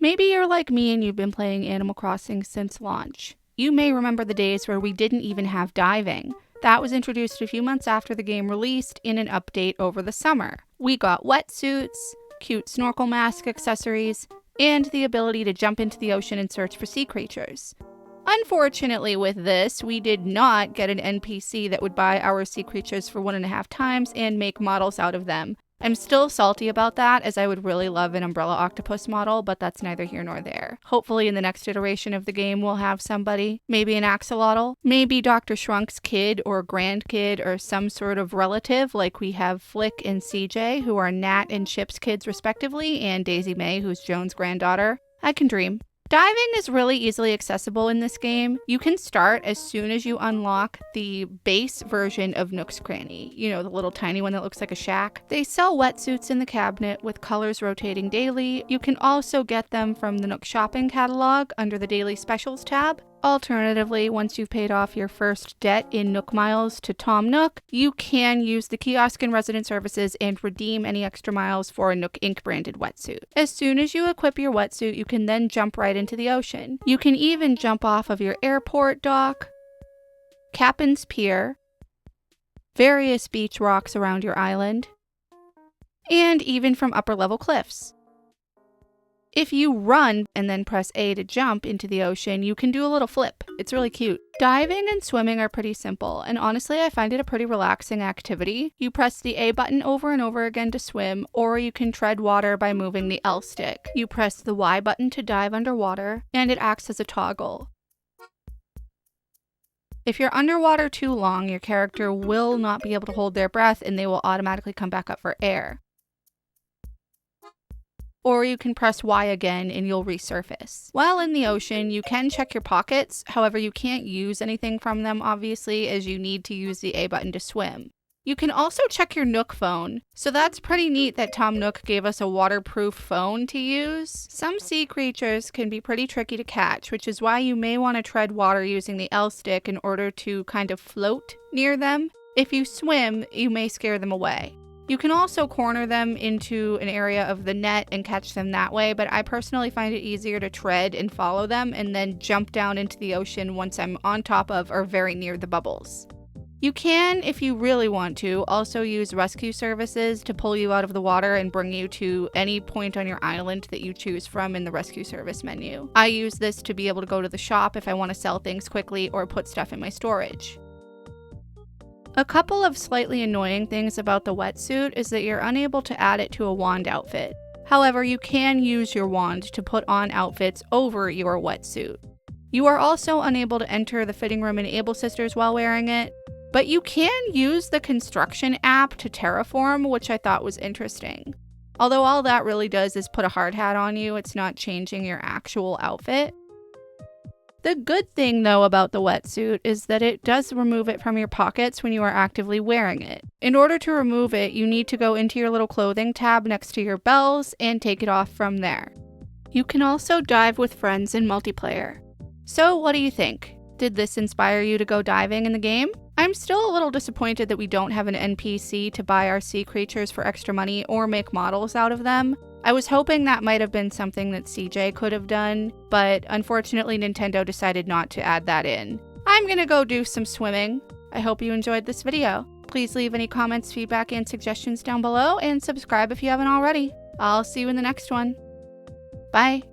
Maybe you're like me and you've been playing Animal Crossing since launch. You may remember the days where we didn't even have diving. That was introduced a few months after the game released in an update over the summer. We got wetsuits, cute snorkel mask accessories, and the ability to jump into the ocean and search for sea creatures. Unfortunately with this, we did not get an NPC that would buy our sea creatures for 1.5 times and make models out of them. I'm still salty about that, as I would really love an Umbrella Octopus model, but that's neither here nor there. Hopefully in the next iteration of the game we'll have somebody, maybe an axolotl, maybe Dr. Shrunk's kid or grandkid or some sort of relative, like we have Flick and CJ, who are Nat and Chip's kids respectively, and Daisy May, who's Joan's granddaughter. I can dream. Diving is really easily accessible in this game. You can start as soon as you unlock the base version of Nook's Cranny. You know, the little tiny one that looks like a shack. They sell wetsuits in the cabinet with colors rotating daily. You can also get them from the Nook shopping catalog under the Daily Specials tab. Alternatively, once you've paid off your first debt in Nook Miles to Tom Nook, you can use the kiosk and resident services and redeem any extra miles for a Nook Inc. branded wetsuit. As soon as you equip your wetsuit, you can then jump right into the ocean. You can even jump off of your airport dock, Captain's Pier, various beach rocks around your island, and even from upper level cliffs. If you run and then press A to jump into the ocean, you can do a little flip. It's really cute. Diving and swimming are pretty simple, and honestly, I find it a pretty relaxing activity. You press the A button over and over again to swim, or you can tread water by moving the L stick. You press the Y button to dive underwater, and it acts as a toggle. If you're underwater too long, your character will not be able to hold their breath, and they will automatically come back up for air. Or you can press Y again and you'll resurface. While in the ocean, you can check your pockets, however you can't use anything from them obviously, as you need to use the A button to swim. You can also check your Nook phone, so that's pretty neat that Tom Nook gave us a waterproof phone to use. Some sea creatures can be pretty tricky to catch, which is why you may want to tread water using the L stick in order to kind of float near them. If you swim, you may scare them away. You can also corner them into an area of the net and catch them that way, but I personally find it easier to tread and follow them and then jump down into the ocean once I'm on top of or very near the bubbles. You can, if you really want to, also use rescue services to pull you out of the water and bring you to any point on your island that you choose from in the rescue service menu. I use this to be able to go to the shop if I want to sell things quickly or put stuff in my storage. A couple of slightly annoying things about the wetsuit is that you're unable to add it to a wand outfit. However, you can use your wand to put on outfits over your wetsuit. You are also unable to enter the fitting room in Able Sisters while wearing it, but you can use the construction app to terraform, which I thought was interesting. Although all that really does is put a hard hat on you, it's not changing your actual outfit. The good thing, though, about the wetsuit is that it does remove it from your pockets when you are actively wearing it. In order to remove it, you need to go into your little clothing tab next to your bells and take it off from there. You can also dive with friends in multiplayer. So what do you think? Did this inspire you to go diving in the game? I'm still a little disappointed that we don't have an NPC to buy our sea creatures for extra money or make models out of them. I was hoping that might have been something that CJ could have done, but unfortunately Nintendo decided not to add that in. I'm gonna go do some swimming. I hope you enjoyed this video. Please leave any comments, feedback, and suggestions down below, and subscribe if you haven't already. I'll see you in the next one. Bye!